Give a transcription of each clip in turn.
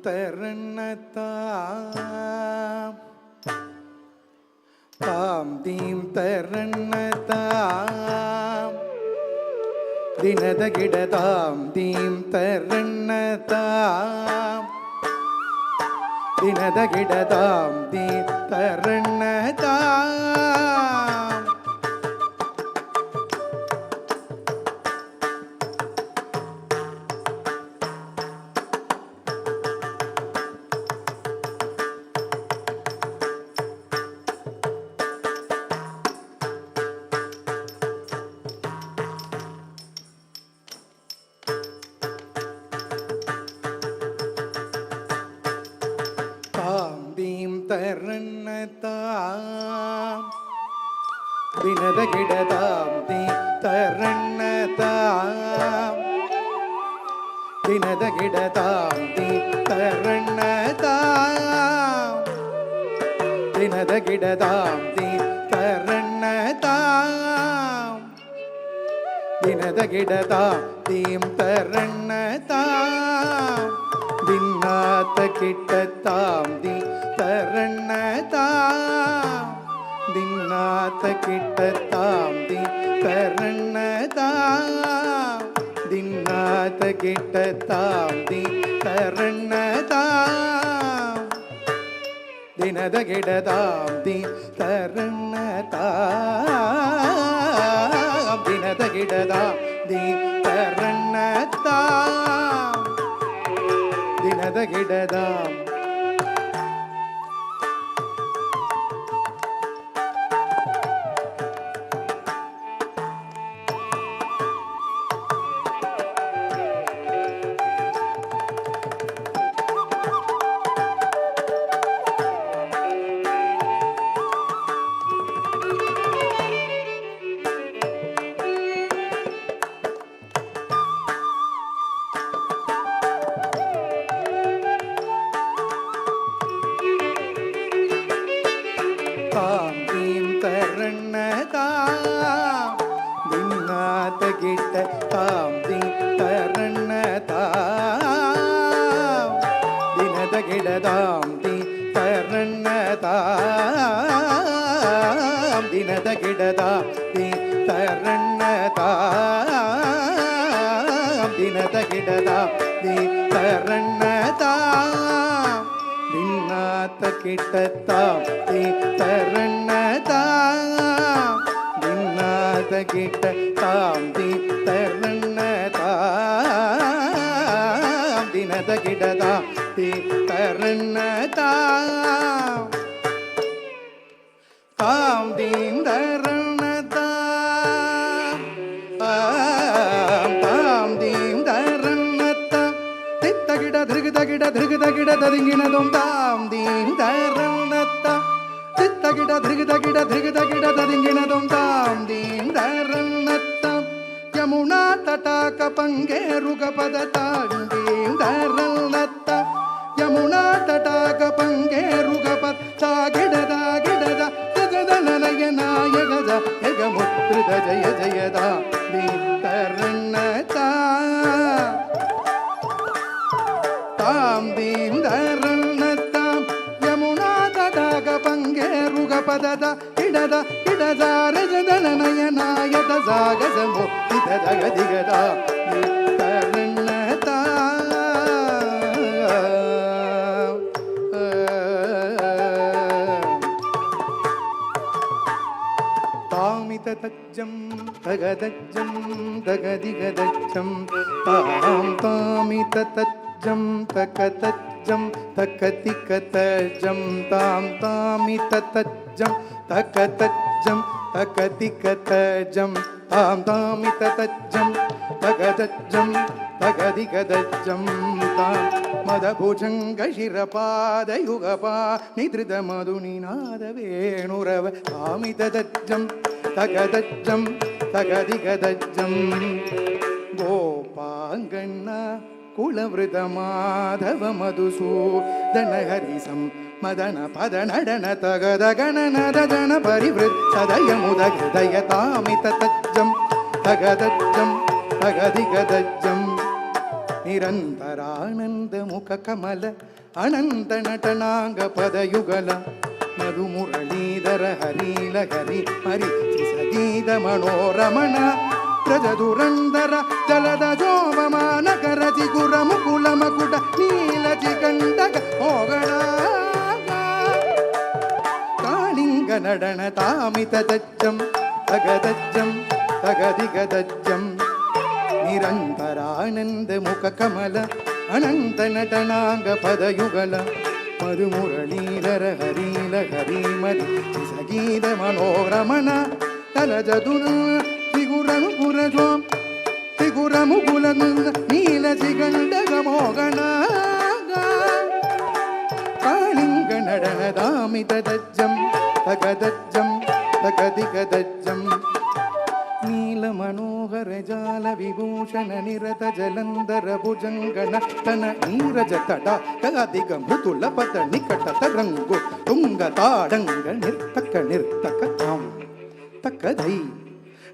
தரணத்தாம் தாம் தீம் தரணத்தாம் தினதகிடதாம் தீம் தரணத்தாம் தினதகிடதாம் தீம் தரணத்தாம் தரணத்தாம் தினதகிடதாம் தீம் தரணத்தாம் தினதகிடதாம் தீம் தரணத்தாம் தினதகிடதாம் தீம் தரணத்தாம் தினதகிடதாம் தீம் தரணத்தாம் தின்னாத்த கிட்டத்தாம் தி தரணத்தாம் தின்னாத்த கிட்டத்தாம் தி தரணத்தாம் தின்னாத்த கிட்டத்தாம் தி தரணத்தாம் தினதகிடதாம் தி தரணத்தாம் தினதகிடதாம் தி தரணத்தாம் தினதகிடதாம் தாம் தீம் தரணத்தாம் தின்னாத்த கிட்ட தாம் தீம் தரணத்தாம் தினதகிடதாம் தி தரணத்தாம் தினதகிடதாம் தி தரணத்தாம் தினதகிடதாம் தி தரணத்தாம் தின்னாத்த கிட்டத்தாம் தி தரணத்தாம் தின்னாத்த கிட்டத்தாம் தி தரணத்தாம் தினதகிடதாம் தி தரணத்தாம் தாம் தீம் தரணத்தாம் தாம் தீம் தரணத்தாம் தித்தகிட திருகுதகிட திருகுதகிட ததுங்கினதும் தாம் தீம் தரணத்தாம் தித்தகிட திருகுதகிட திருகுதகிட ததுங்கினதும் தாம் தீம் தரணத்தாம் யமுனா தடாக பங்கேருக பத தாண்டீம் தரணத்தாம் யமுனா தடாக பங்கேருக பத சாகிடதா கிடதா ஜகதனய நாயகத யகமுத்ருத ஜய ஜயதா தீம் தரணத்தாம் தாம் தீம் தரணத்தாம் யமுனா தடாக பங்கேருக பதத கிடத கிடதா ரஜதனய நாயத சாகசமோ தித ஜகதிகதா தீம் தரணத்தாம் தாமிததஜ்ஜம் தகதஜ்ஜம் தகதிகதஜ்ஜம் தாம் தாமிததஜ்ஜம் தகதஜ்ஜம் தகதிகதஜ்ஜம் தாம் தாமிததஜ்ஜம் தகதஜ்ஜம் தகதிகதஜ்ஜம் தாம் தாமிததஜ்ஜம் தகதஜ்ஜம் தகதிகதஜ்ஜம் தாம் மதபுஜங்க சிரபாதயுகபா நித்ருத மதுநிநாத வேணுரவ தாமிததஜ்ஜம் தகதஜ்ஜம் தகதிகதஜ்ஜம் கோபாங்கண்ண குலவிருத மாதவ மதுசூதன ஹரிசம் மதன பத நடன தகத கணநதன பரிவிருத் சதய முத ஹிருதய தாமிததஜ்ஜம் தகதஜ்ஜம் தகதிகதஜ்ஜம் ನಿರಂತರಾನಂದ ಮುಖ ಕಮಲ ಅನಂತ ನಟನಾಂಗ ಪದಯುಗಲ ಮಧು ಮುರಳೀಧರ ಹರೀಲ ಹರಿ ಹರಿ ಸಗೀತ ಮನೋರಮಣ ಪ್ರಜದುರಂದರ ಜಲದ ಜೋಮಮಾನ ಕರ ಚಿಗುರ ಮುಕುಲ ಮಕುಟ ನೀಲ ಚಿಕಂಡಗ ಹೋಗಳ ಕಾಳಿಂಗ ನಡನ ತಾಮಿತ ದಜ್ಜಂ ತಗದಜ್ಜಂ ತಗದಿಗದಜ್ಜಂ ನಿರಂತರಾನಂದ ಮುಖ ಕಮಲ ಅನಂತ ನಟನಾಂಗ ಪದಯುಗಲ ಮಧು ಮುರಳೀಧರ ಹರೀಲ ಹರಿ ಮರಿ ಸಗೀತ ಮನೋರಮಣ ತಲಜದುನ ತಿಗುರನು ಪುರಜೋಂ ತಿಗುರ ಮುಗುಲ ನೀಲ ಚಿಗಂಡಗ ಮೋಗಣ ಕಾಳಿಂಗ ನಡನ ದಾಮಿತ ದಜ್ಜಂ ತಗದಜ್ಜಂ ತಗದಿಗದಜ್ಜಂ ನೀಲ ಮನೋಹರ ಜಾಲ ವಿಭೂಷಣ ನಿರತ ಜಲಂಧರ ಭುಜಂಗನ ತನ ನೀರಜ ತಟ ಕದಿಗ ಮೃದುಲ ಪದ ನಿಕಟ ತರಂಗು ತುಂಗ ತಾಡಂಗ ನಿರ್ತಕ ನಿರ್ತಕ ತಾಂ ತಕ್ಕದೈ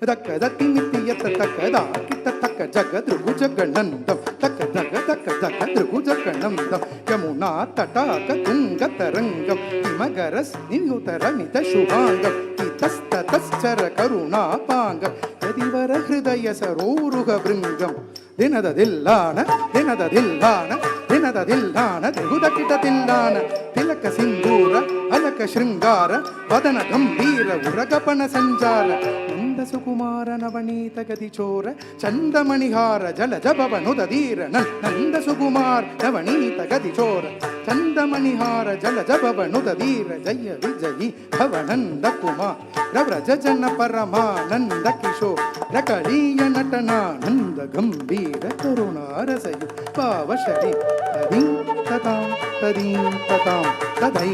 ತಕ್ಕದ ತಿಮಿತಿಯತ ತಕ್ಕದ ಕಿತ ತಕ್ಕ ಜಗ ದೃಗು ಜಗನಂದಂ ತಕ್ಕ ಜಗ ತಕ್ಕ ಜಗ ದೃಗು ಜಗನಂದಂ ಯಮುನಾ ತಟಾಕ ತುಂಗ ತರಂಗಂ ಹಿಮಗರಸ್ ನಿನ್ಯುತರ ಮಿತ ಶುಭಾಂಗಂ ಇತಸ್ತತಶ್ಚರ ಕರುಣಾಪಾಂಗಂ ಯದಿವರ ಹೃದಯ ಸರೋರುಹ ಭೃಂಗಂ ದಿನದ ದಿಲ್ಲಾಣ ದಿನದ ದಿಲ್ಲಾಣ ದಿನದ ದಿಲ್ಲಾಣ ತ್ರಿಗುದ ಕಿಟ ತಿಲ್ಲಾಣ ತಿಲಕ ಸಿಂಧೂರ ಅಲಕ ಶೃಂಗಾರ ವದನ ಗಂಭೀರ ಉರಗಪನ ಸಂಚಾರ ನಂದ ಸುಕುಮಾರ ನವನೀತ ಗದಿ ಚೋರ ಚಂದಮಣಿಹಾರ ಜಲ ಜಬವನುದೀರ ನಂದ ಸುಕುಮಾರ್ ನವನೀತ ಗದಿ ಚೋರ ಚಂದಮಣಿಹಾರ ಜಲ ಜಬವನುದೀರ ಜಯ ವಿಜಯಿ ಭವನಂದ ಕುಮಾರ್ ರವ್ರಜ ಜನ ಪರಮಾನಂದ ಕಿಶೋರ್ ರಕಳೀಯ ನಟನಾನಂದ ಗಂಭೀರ ಕರುಣಾರಸಯು ಪಾವಶರಿ ತದೀಂ ತತಾಂ ತದೀಂ ತತಾಂ ತದೈ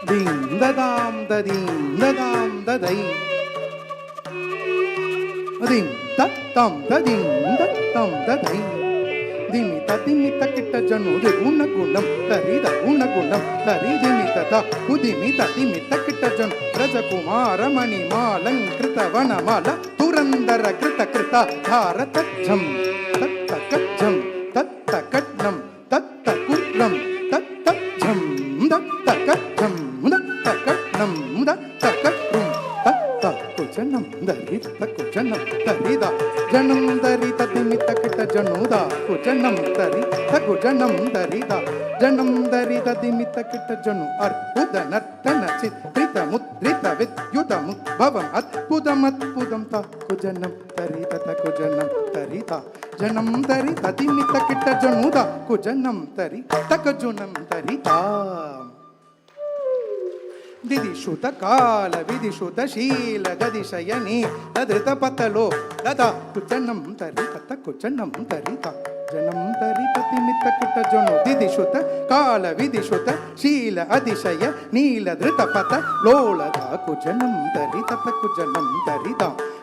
ದೀಂ ದದಾಂ ದದೀಂ ದದಾಂ ದದೈ ದೀಂ ತತ್ತಾಂ ತದೀಂ ದತ್ತಾಂ ದದೈ ದಿಮಿತ ದಿಮಿತ ಕಿಟ್ಟ ಜನು ಗುಣ ಗುಣಂ ತರಿದ ಗುಣ ಗುಣಂ ತರಿ ದಿಮಿತ ಉದಿಮಿತ ದಿಮಿತ ಕಿಟ್ಟ ಜನು ರಜಕುಮಾರ ಮಣಿಮಾಲಂಕೃತ ವನಮಾಲ ತುರಂದರ ಕೃತ ಕೃತ ಭಾರತ ಝಂ ತತ್ತ ಕಜ್ಜಂ ತತ್ತ ಕಡ್ನಂ ತತ್ತ ಕುರ್ರಂ ತತ್ತ ಝಂ ದತ್ತ ಕಜ್ಜಂ ದತ್ತ ಕಡ್ನಂ ದತ್ತ ಕಟ್ರುಂ ತತ್ತ ಕುಜನಂ ದರಿತ ಕುಜನಂ ತರಿದ ಜನಂ ದರಿತ ದಿಮಿತ ಕಿಟ ಜನುದ ಕುಜನಂ ದರಿತ ಕುಜನಂ ದರಿದ ಜನಂ ದರಿದ ದಿಮಿತ ಕಿಟ ಜನು ಅರ್ಬುದ ನರ್ತನ ಚಿತ್ರಿತ ಮುದ್ರಿತ ವಿದ್ಯುತ ಮುದ್ಭವಂ ಅದ್ಭುತಮದ್ಭುತಂ ತ ಕುಜನಂ ದರಿತ ಕುಜನಂ ದರಿತ ಜನಂ ದರಿತ ದಿಮಿತ ಕಿಟ ಜನುದ ಕುಜನಂ ದರಿತ ಕುಜನಂ ದರಿತ ದಿದಿಶುತ ಕಾಲ ವಿದಿಶುತ ಶೀಲ ಗದಿಶಯನಿ ತದೃತ ಪತಲೋ ದದ ಕುಚನಂ ತರಿತ ಕುಚನಂ ತರಿತ ಜನಂ ತರಿತ ತಿಮಿತ ಕಿಟ ಜನು ದಿದಿಶುತ ಕಾಲ ವಿದಿಶುತ ಶೀಲ ಅತಿಶಯ ನೀಲ ಧೃತ ಪತ ಲೋಳದ ಕುಜನಂ ತರಿತ ಕುಜನಂ ತರಿತ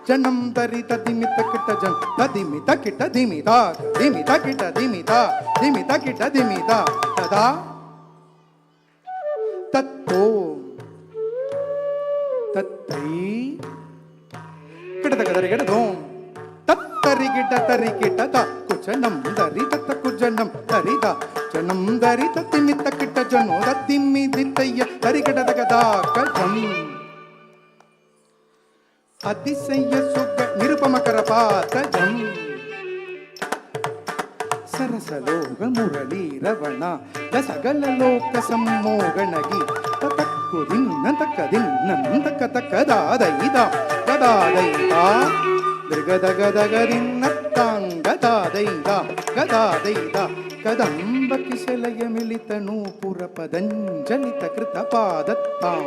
ಜನಂ ತರಿತ ದಿಮಿತ ಕಿಟ ಜನ್ ತದಿಮಿತ ಕಿಟ ದಿಮಿತ ದಿಮಿತ ಕಿಟ ದಿಮಿತ ದಿಮಿತ ಕಿಟ ದಿಮಿತ ತದಾ ತತ್ತೋ ತತ್ತೈ ಕಿಡದಗದರಿಗಿಡದೋಂ ತತ್ತರಿಗಿಡ ತರಿಗಿಡ ತ ಕುಚನಂ ದರಿತ ಕುಜನಂ ದರಿದ ಜನಂ ದರಿತ ತಿಮಿತ ಕಿಟ್ಟ ಜನು ದತ್ತಿಮ್ಮಿ ದಿತ್ತಯ್ಯ ತರಿಗಿಡದಗದ ಕಜಂ ಅತಿಶಯ್ಯ ಸುಗ್ಗ ನಿರುಪಮಕರ ಪಾತ ಜಂ ಸರಸಲೋಗ ಮುರಳಿ ರವಣ ದಸಗಲ ಲೋಕ ಸಮ್ಮೋಗಣಗಿ ತತಕ್ಕು ದಿನ್ನ ತಕ್ಕ ದಿನ್ನ ತಕ್ಕ ತಕ್ಕದಾದೈದ ಗದಾದೈದ ದೃಗದಗದಗದಿನ್ನ ತಾಂಗದಾದೈದ ಗದಾದೈದ ಕದಂಬ ಕಿಶಲಯ ಮಿಲಿತ ನೂಪುರ ಪದಂಜಲಿತ ಕೃತ ಪಾದತ್ತಾಂ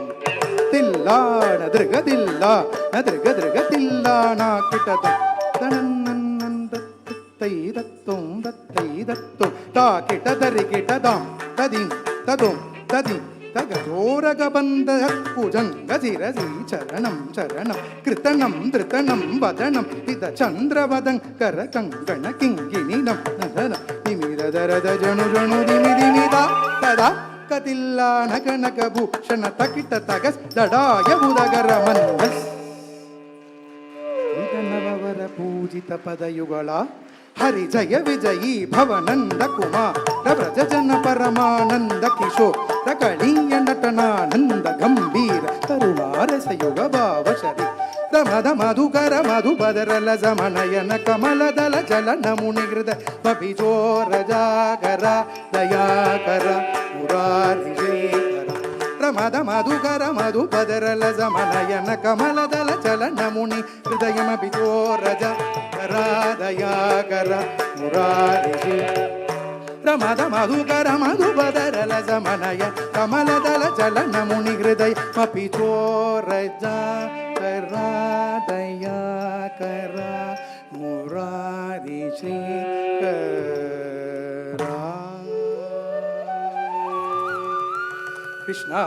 ತಿಲ್ಲಾಣ ದೃಗದಿಲ್ಲ ದೃಗ ದೃಗದಿಲ್ಲಾಣ ಕಿಟದ ತನನ್ನಂದ ತೈದತ್ತೋಂ ದತ್ತೈದತ್ತೋ ತಾ ಕಿಟದರಿ ಕಿಟದಾಂ ತದಿಂ ತದೋಂ ತದಿ ತಗಜೋರಗ ಬಂದ ಕುಜಂಗಜಿರಸಿ ಚರಣಂ ಚರಣಂ ಕೃತಣಂ ಧೃತಣಂ ವದನಂ ಇದ ಚಂದ್ರವದಂ ಕರ ಕಂಗಣ ಕಿಂಗಿಣಿನಂ ನದನ ನಿಮಿದರದ ಜಣು ಜಣು ದಿಮಿ ದಿಮಿದ ತದ ಕತಿಲ್ಲ ನಗನಗ ಭೂಷಣ ತಕಿಟ ತಗಸ್ ದಡಾಯ ಉದಗರ ಮನ್ನಸ್ ನವವರ ಪೂಜಿತ ಪದಯುಗಳ हरि जय विजयी भवनंद कुमार व्रज जन परमानंद किशोर कलीय नटनानंद गंभीर करुणारस युग भाव शरी मद मधुकर मधुपदरल समनयन कमलदल चलन मुनि हृदय बभिचोर जागर दयाकर मुरारी शेखर मद मधुकर मधुपदरल समनयन कमलदल चलन मुनि हृदय बभिचोर जागर दयाकर मुरारी शेखर मद मधुकर मधुपदरल समनय कमलदल चलन मुनि हृदय बभिचोर करा दया करा मुरारी शेखरा कृष्णा।